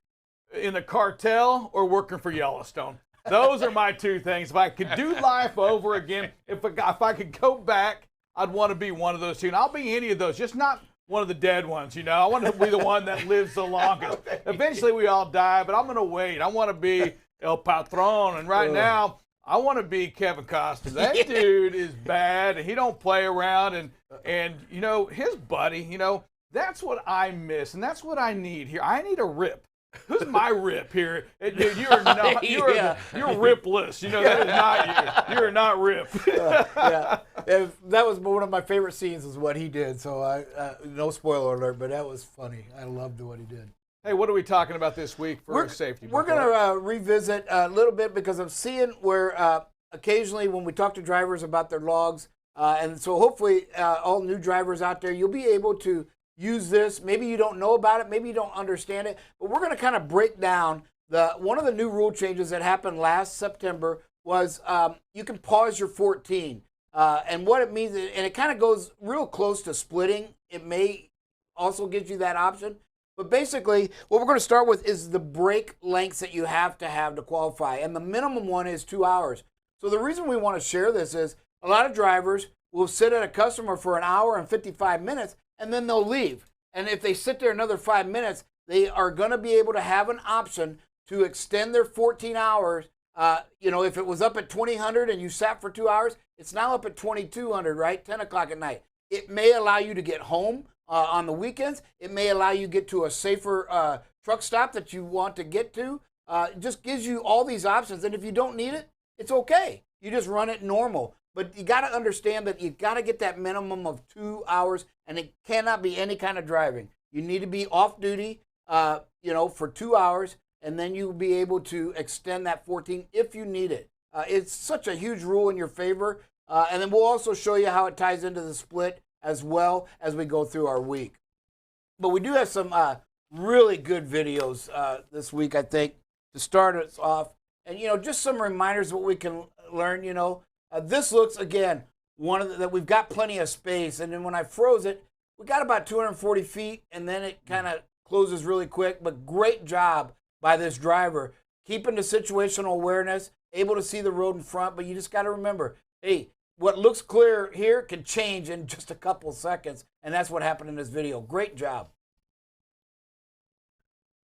in the cartel or working for Yellowstone. Those are my two things. If I could do life over again, if I could go back, I'd want to be one of those two. And I'll be any of those, just not one of the dead ones, I want to be the one that lives the longest. Eventually we all die, but I'm going to wait. I want to be El Patron. And right now, I want to be Kevin Costner. That dude is bad, and he don't play around. And his buddy, that's what I miss, and that's what I need here. I need a rip. Who's my rip here? Dude, you are not. You're ripless. That is not you. You are not rip. That was one of my favorite scenes is what he did. So no spoiler alert, but that was funny. I loved what he did. Hey, what are we talking about this week for safety? We're going to revisit a little bit because I'm seeing where occasionally when we talk to drivers about their logs, and so hopefully all new drivers out there, you'll be able to use this. Maybe you don't know about it. Maybe you don't understand it. But we're going to kind of break down one of the new rule changes that happened last September was you can pause your 14. And what it means, and it kind of goes real close to splitting. It may also give you that option. But basically, what we're going to start with is the break lengths that you have to qualify. And the minimum one is 2 hours. So the reason we want to share this is a lot of drivers will sit at a customer for an hour and 55 minutes, and then they'll leave. And if they sit there another 5 minutes, they are going to be able to have an option to extend their 14 hours. If it was up at 2000 and you sat for 2 hours, it's now up at 2200, right? 10 o'clock at night. It may allow you to get home on the weekends. It may allow you to get to a safer truck stop that you want to get to. It just gives you all these options. And if you don't need it, it's okay. You just run it normal. But you got to understand that you got to get that minimum of 2 hours, and it cannot be any kind of driving. You need to be off duty, for 2 hours, and then you'll be able to extend that 14 if you need it. It's such a huge rule in your favor. And then we'll also show you how it ties into the split as well as we go through our week. But we do have some really good videos this week, I think, to start us off. And, just some reminders of what we can learn, This looks, again, that we've got plenty of space. And then when I froze it, we got about 240 feet, and then it kind of closes really quick. But great job by this driver, keeping the situational awareness, able to see the road in front. But you just got to remember, hey, what looks clear here can change in just a couple seconds, and that's what happened in this video. Great job.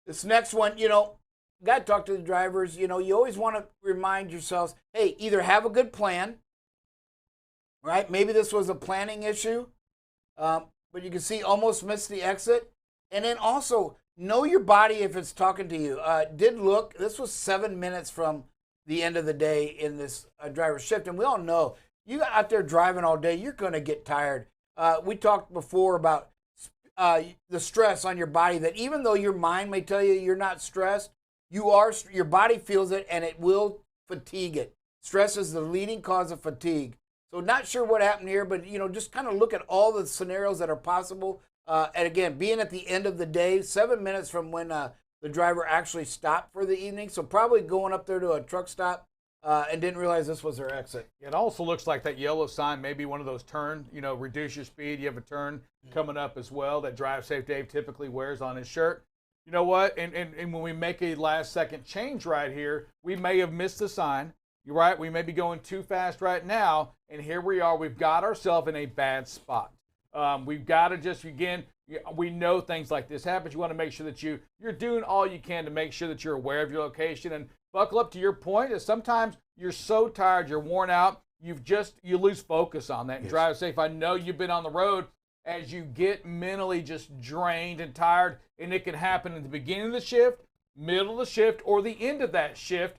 This next one, got to talk to the drivers. You always want to remind yourselves, hey, either have a good plan, right? Maybe this was a planning issue, but you can see almost missed the exit. And then also know your body if it's talking to you. This was 7 minutes from the end of the day in this driver's shift, and we all know, you out there driving all day, you're going to get tired. We talked before about the stress on your body, that even though your mind may tell you you're not stressed, your body feels it, and it will fatigue it. Stress is the leading cause of fatigue. So not sure what happened here, but just kind of look at all the scenarios that are possible. And again, being at the end of the day, 7 minutes from when the driver actually stopped for the evening. So probably going up there to a truck stop and didn't realize this was their exit. It also looks like that yellow sign may be one of those turn, reduce your speed. You have a turn coming up as well that Drive Safe Dave typically wears on his shirt. You know what? And when we make a last second change right here, we may have missed the sign. You're right. We may be going too fast right now. And here we are. We've got ourselves in a bad spot. We've got to just, again, we know things like this happens. You want to make sure that you're doing all you can to make sure that you're aware of your location. And buckle up to your point is sometimes you're so tired, you're worn out, you lose focus on that. And Drive Safe, I know you've been on the road as you get mentally just drained and tired, and it can happen at the beginning of the shift, middle of the shift, or the end of that shift.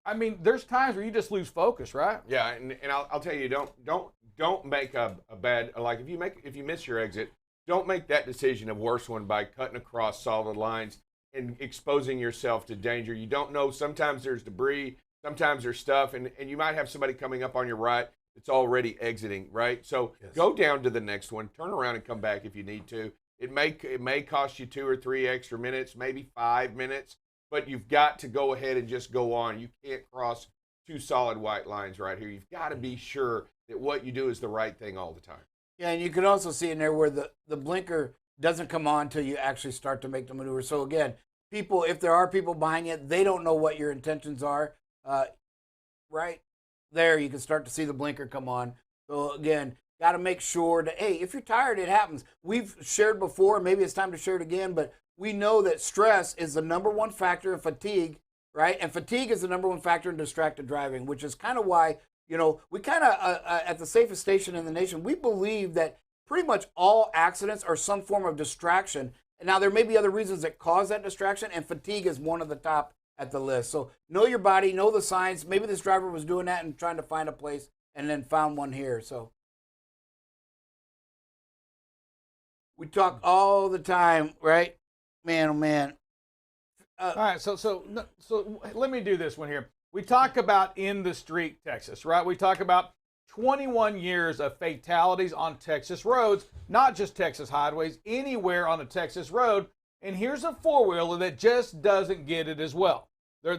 I mean, there's times where you just lose focus, right? Yeah, and I'll tell you, don't make a bad, like if you miss your exit, don't make that decision a worse one by cutting across solid lines and exposing yourself to danger. You don't know. Sometimes there's debris, sometimes there's stuff, and you might have somebody coming up on your right that's already exiting, right? So go down to the next one, turn around and come back if you need to. It may cost you 2 or 3 extra minutes, maybe 5 minutes, but you've got to go ahead and just go on. You can't cross 2 solid white lines right here. You've got to be sure that what you do is the right thing all the time. Yeah, and you can also see in there where the blinker doesn't come on until you actually start to make the maneuver. So again, people, if there are people behind you, they don't know what your intentions are. Right there, you can start to see the blinker come on. So again, got to make sure that, hey, if you're tired, it happens. We've shared before, maybe it's time to share it again, but we know that stress is the #1 factor in fatigue, right? And fatigue is the #1 factor in distracted driving, which is kind of why, we kind of, at the safest station in the nation, we believe that pretty much all accidents are some form of distraction. And now there may be other reasons that cause that distraction, and fatigue is one of the top at the list. So know your body, know the signs. Maybe this driver was doing that and trying to find a place and then found one here. So we talk all the time, right? Man, oh man. All right, so let me do this one here. We talk about in the street Texas, right? We talk about 21 years of fatalities on Texas roads, not just Texas highways, anywhere on a Texas road. And here's a four-wheeler that just doesn't get it as well. They're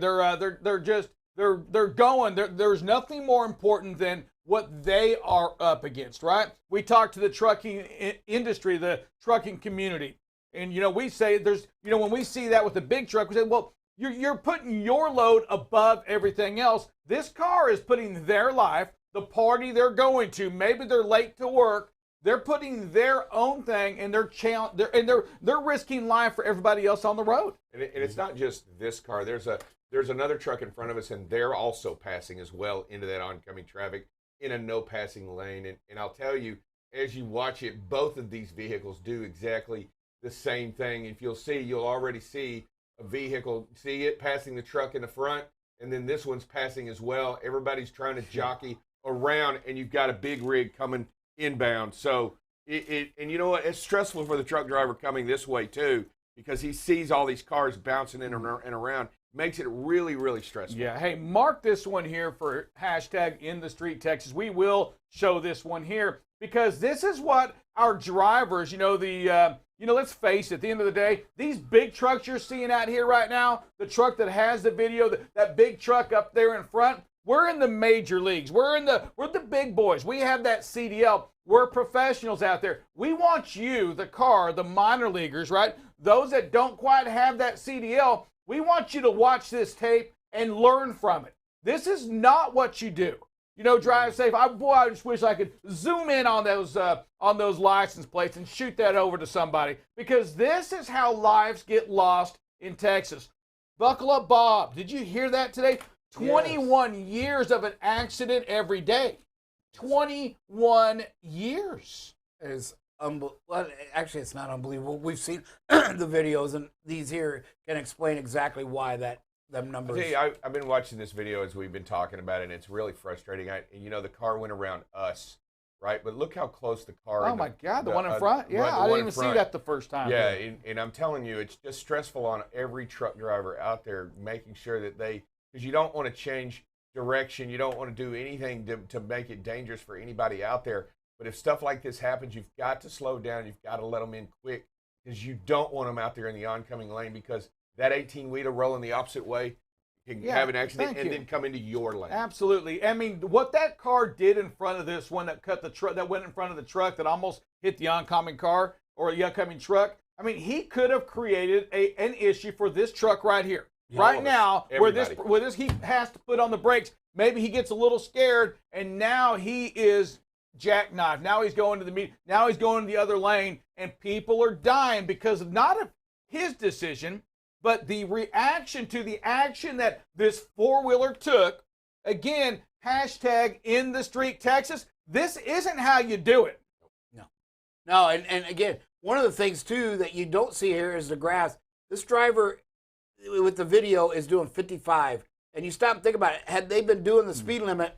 going. There's nothing more important than what they are up against, right? We talk to the trucking industry, the trucking community, and we say when we see that with the big truck, we say, well, you're putting your load above everything else. This car is putting their life, the party they're going to, maybe they're late to work. They're putting their own thing, and they're risking life for everybody else on the road. And it's not just this car. There's another truck in front of us, and they're also passing as well into that oncoming traffic in a no passing lane. And I'll tell you, as you watch it, both of these vehicles do exactly the same thing. If you'll already see a vehicle, see it passing the truck in the front, and then this one's passing as well. Everybody's trying to jockey around, and you've got a big rig coming inbound. So and you know what? It's stressful for the truck driver coming this way too, because he sees all these cars bouncing in and around. Makes it really, really stressful. Yeah. Hey, mark this one here for hashtag in the street Texas. We will show this one here because this is what our drivers, let's face it, at the end of the day, these big trucks you're seeing out here right now, the truck that has the video, that big truck up there in front, we're in the major leagues. We're the big boys. We have that CDL. We're professionals out there. We want you, the minor leaguers, right? Those that don't quite have that CDL, we want you to watch this tape and learn from it. This is not what you do. Drive safe. I just wish I could zoom in on those license plates and shoot that over to somebody, because this is how lives get lost in Texas. Buckle up, Bob. Did you hear that today? 21 years of an accident every day. 21 years. It is unbelievable. Well, actually, it's not unbelievable. We've seen the videos, and these here can explain exactly why them numbers. I tell you, I've been watching this video as we've been talking about it, and it's really frustrating. The car went around us, right? But look how close the car. Oh my God, the one in front. Yeah, I didn't even see that the first time. Yeah, and I'm telling you, it's just stressful on every truck driver out there, making sure that because you don't want to change direction, you don't want to do anything to make it dangerous for anybody out there. But if stuff like this happens, you've got to slow down. You've got to let them in quick, because you don't want them out there in the oncoming lane, because that 18-wheeler rolling the opposite way can have an accident and then come into your lane. Absolutely. I mean, what that car did in front of this one that cut the truck, that went in front of the truck that almost hit the oncoming car or the oncoming truck. I mean, he could have created an issue for this truck right here. Right now, where this he has to put on the brakes. Maybe he gets a little scared, and now he is jackknifed. Now he's going to now he's going to the other lane, and people are dying because of not of his decision, but the reaction to the action that this four-wheeler took. Again, hashtag in the street Texas. This isn't how you do it. No, and again, one of the things too that you don't see here is the grass. This driver with the video is doing 55, and you stop and think about it. Had they been doing the speed limit,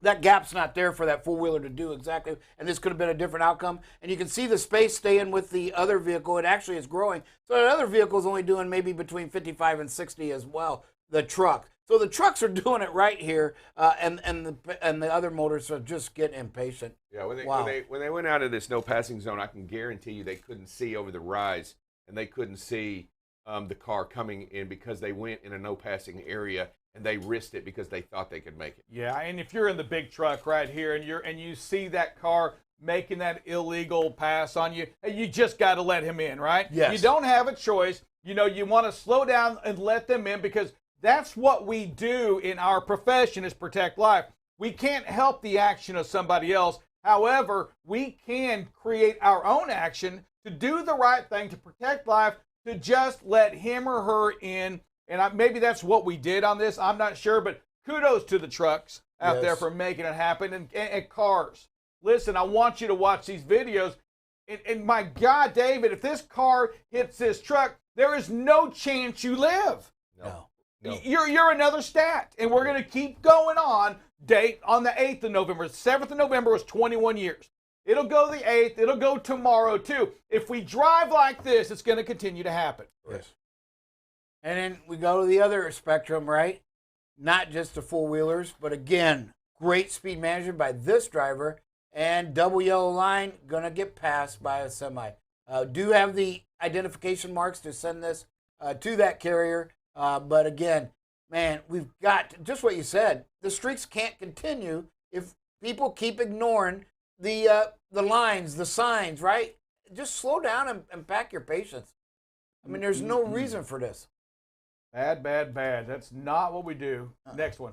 that gap's not there for that four-wheeler to do exactly, and this could have been a different outcome. And you can see the space staying with the other vehicle. It actually is growing. So that other vehicle is only doing maybe between 55 and 60 as well, the truck. So the trucks are doing it right here, and the other motors are just getting impatient. Yeah, when Wow. they went out of this no passing zone, I can guarantee you they couldn't see over the rise, and they couldn't see the car coming in because they went in a no passing area and they risked it because they thought they could make it. Yeah, and if you're in the big truck right here and you see that car making that illegal pass on you, hey, you just got to let him in, right? Yes. You don't have a choice. You know, you want to slow down and let them in because that's what we do in our profession is protect life. We can't help the action of somebody else. However, we can create our own action to do the right thing to protect life, to just let him or her in. And maybe that's what we did on this. I'm not sure, but kudos to the trucks out there for making it happen and cars. Listen, I want you to watch these videos. And my God, David, if this car hits this truck, there is no chance you live. No. You're another stat. And we're going to keep going on. Date on the 8th of November. 7th of November was 21 years. It'll go the 8th. It'll go tomorrow, too. If we drive like this, it's going to continue to happen. Yes. And then we go to the other spectrum, right? Not just the four-wheelers, but again, great speed management by this driver. And double yellow line, going to get passed by a semi. Do have the identification marks to send this to that carrier. But again, man, we've got, just what you said, the streaks can't continue if people keep ignoring the lines, the signs, right? Just slow down and pack your patience. I mean, there's no reason for this. Bad, bad, bad. That's not what we do. Next one.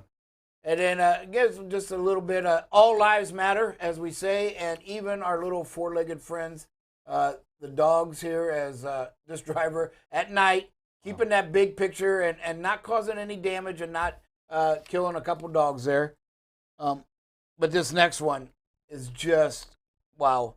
And then gives just a little bit of all lives matter, as we say, and even our little four-legged friends, the dogs here, as this driver at night, keeping that big picture and not causing any damage and not killing a couple dogs there. But this next one is just, wow.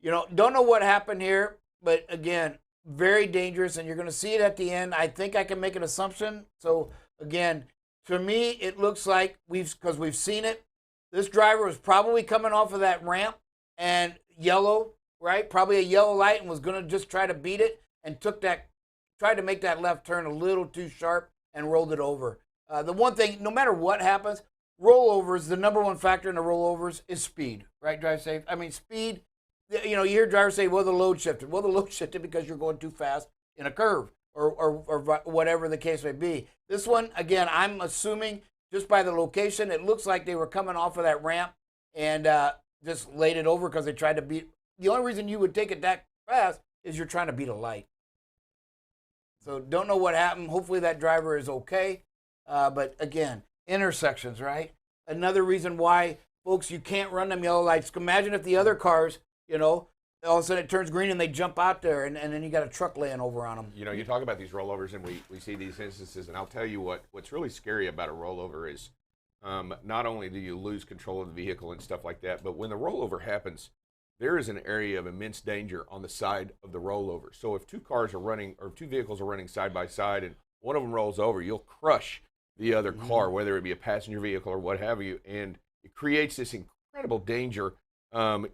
You know, don't know what happened here, but again, very dangerous, and you're going to see it at the end. I think I can make an assumption. So, again, to me, it looks like because we've seen it, this driver was probably coming off of that ramp and yellow, right? Probably a yellow light and was going to just try to beat it and tried to make that left turn a little too sharp and rolled it over. The one thing, no matter what happens, rollovers, the number one factor in the rollovers is speed, right? Drive safe. I mean, speed, you know, you hear drivers say, well, the load shifted. Well, the load shifted because you're going too fast in a curve or whatever the case may be. This one, again, I'm assuming just by the location, it looks like they were coming off of that ramp and just laid it over because they tried to beat. The only reason you would take it that fast is you're trying to beat a light. So don't know what happened. Hopefully that driver is okay. But again, intersections, right? Another reason why, folks, you can't run them yellow lights. Imagine if the other cars, you know, all of a sudden it turns green and they jump out there and then you got a truck laying over on them. You know, you talk about these rollovers and we see these instances, and I'll tell you what's really scary about a rollover is not only do you lose control of the vehicle and stuff like that, but when the rollover happens, there is an area of immense danger on the side of the rollover. So if two vehicles are running side by side and one of them rolls over, you'll crush the other car, whether it be a passenger vehicle or what have you, and it creates this incredible danger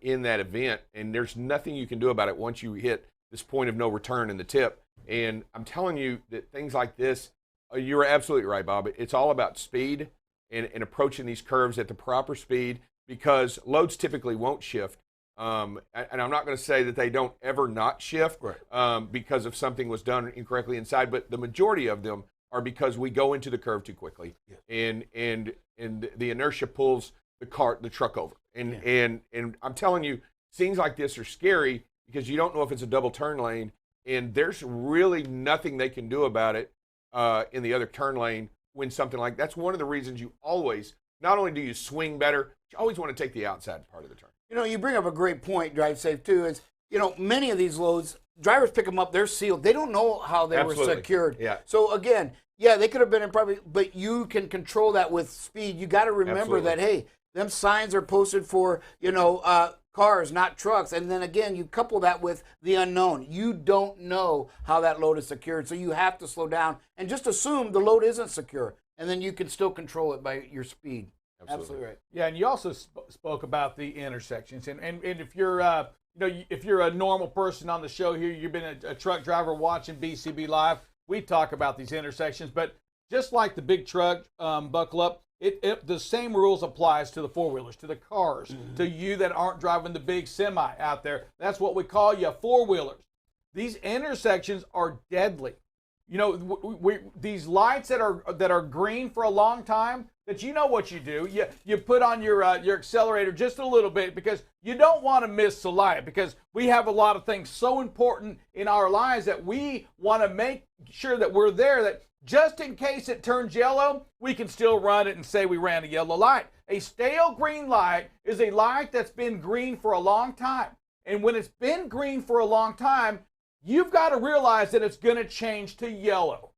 in that event, and there's nothing you can do about it once you hit this point of no return in the tip. And I'm telling you that things like this, you're absolutely right, Bob. It's all about speed and approaching these curves at the proper speed, because loads typically won't shift. And I'm not going to say that they don't ever not shift because if something was done incorrectly inside, but the majority of them are because we go into the curve too quickly, and the inertia pulls the truck over. And I'm telling you, scenes like this are scary because you don't know if it's a double turn lane, and there's really nothing they can do about it in the other turn lane when something like that's one of the reasons you always, not only do you swing better, you always want to take the outside part of the turn. You know, you bring up a great point, Drive Safe, too, is, you know, many of these loads, drivers pick them up, they're sealed. They don't know how they were secured. Yeah. So, again, yeah, they could have been in probably, but you can control that with speed. You got to remember that, hey, them signs are posted for, you know, cars, not trucks. And then, again, you couple that with the unknown. You don't know how that load is secured, so you have to slow down and just assume the load isn't secure, and then you can still control it by your speed. Absolutely right. Yeah, and you also spoke about the intersections, and if you're if you're a normal person on the show here, you've been a truck driver watching BCB Live, we talk about these intersections, but just like the big truck, buckle up. The same rules applies to the four-wheelers, to the cars, to you that aren't driving the big semi out there. That's what we call you, four-wheelers. These intersections are deadly. You know, these lights that are green for a long time, that you know what you do. You put on your accelerator just a little bit because you don't want to miss the light, because we have a lot of things so important in our lives that we want to make sure that we're there, that just in case it turns yellow, we can still run it and say we ran a yellow light. A stale green light is a light that's been green for a long time. And when it's been green for a long time, you've got to realize that it's going to change to yellow.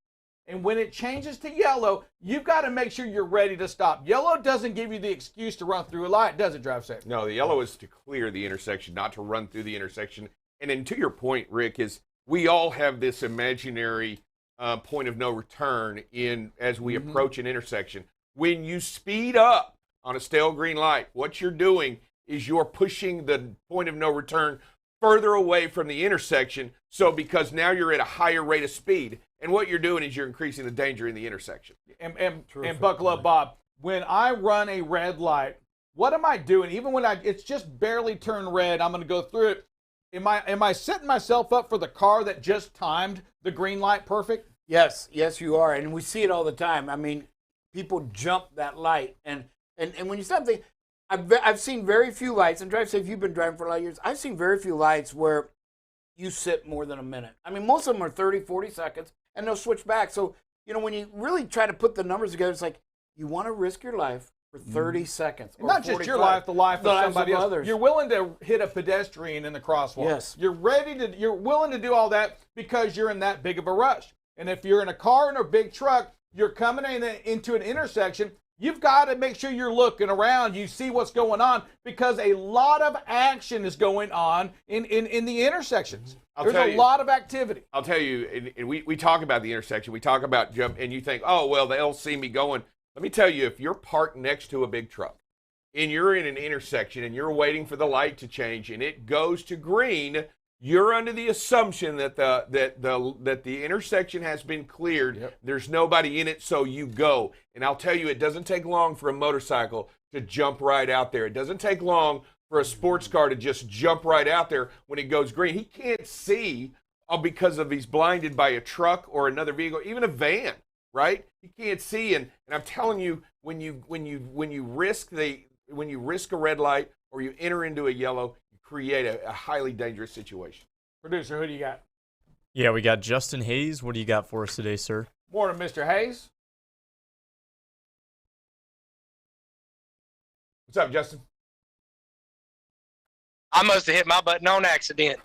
And when it changes to yellow, you've got to make sure you're ready to stop. Yellow doesn't give you the excuse to run through a light, does it, Drive Safe? No, the yellow is to clear the intersection, not to run through the intersection. And then to your point, Rick, is we all have this imaginary point of no return as we approach an intersection. When you speed up on a stale green light, what you're doing is you're pushing the point of no return further away from the intersection. So because now you're at a higher rate of speed, and what you're doing is you're increasing the danger in the intersection. And buckle up, Bob. When I run a red light, what am I doing? Even when it's just barely turned red, I'm going to go through it. Am I setting myself up for the car that just timed the green light perfect? Yes, you are, and we see it all the time. I mean, people jump that light, and when you stop thinking, I've seen very few lights, and Drive Safe, you've been driving for a lot of years, I've seen very few lights where you sit more than a minute. I mean, most of them are 30, 40 seconds, and they'll switch back. So, you know, when you really try to put the numbers together, it's like, you want to risk your life for 30 seconds. Or not just your life, the life of somebody else. Others. You're willing to hit a pedestrian in the crosswalk. Yes. You're willing to do all that because you're in that big of a rush. And if you're in a car and a big truck, you're coming into an intersection, you've got to make sure you're looking around. You see what's going on, because a lot of action is going on in the intersections. There's a lot of activity. I'll tell you, and we talk about the intersection. We talk about jump, and you think, oh, well, they'll see me going. Let me tell you, if you're parked next to a big truck and you're in an intersection and you're waiting for the light to change and it goes to green, you're under the assumption that the intersection has been cleared. Yep. There's nobody in it, so you go. And I'll tell you, it doesn't take long for a motorcycle to jump right out there. It doesn't take long for a sports car to just jump right out there when it goes green. He can't see because he's blinded by a truck or another vehicle, even a van, right? He can't see. And I'm telling you, when you risk a red light or you enter into a yellow, create a highly dangerous situation. Producer, who do you got? Yeah, we got Justin Hayes. What do you got for us today, sir? Morning, Mr. Hayes. What's up, Justin? I must have hit my button on accident.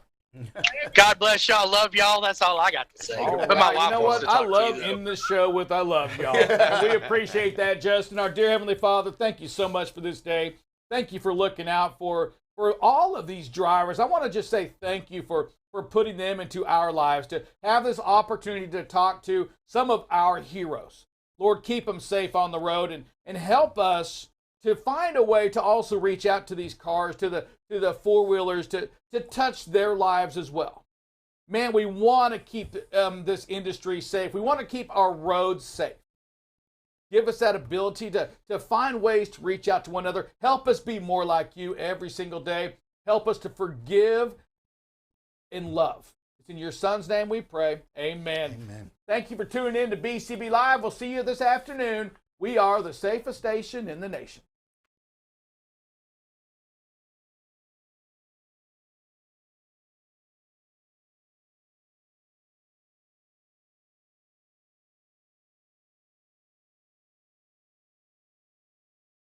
God bless y'all. Love y'all. That's all I got to say. All But my right. wife You know wants what? to I talk to love you, though. ending the show with I love y'all. And we appreciate that, Justin. Our dear Heavenly Father, thank you so much for this day. Thank you for looking out for all of these drivers. I want to just say thank you for putting them into our lives, to have this opportunity to talk to some of our heroes. Lord, keep them safe on the road and help us to find a way to also reach out to these cars, to the four-wheelers, to touch their lives as well. Man, we want to keep this industry safe. We want to keep our roads safe. Give us that ability to find ways to reach out to one another. Help us be more like you every single day. Help us to forgive and love. It's in your Son's name we pray. Amen. Amen. Thank you for tuning in to BCB Live. We'll see you this afternoon. We are the safest station in the nation.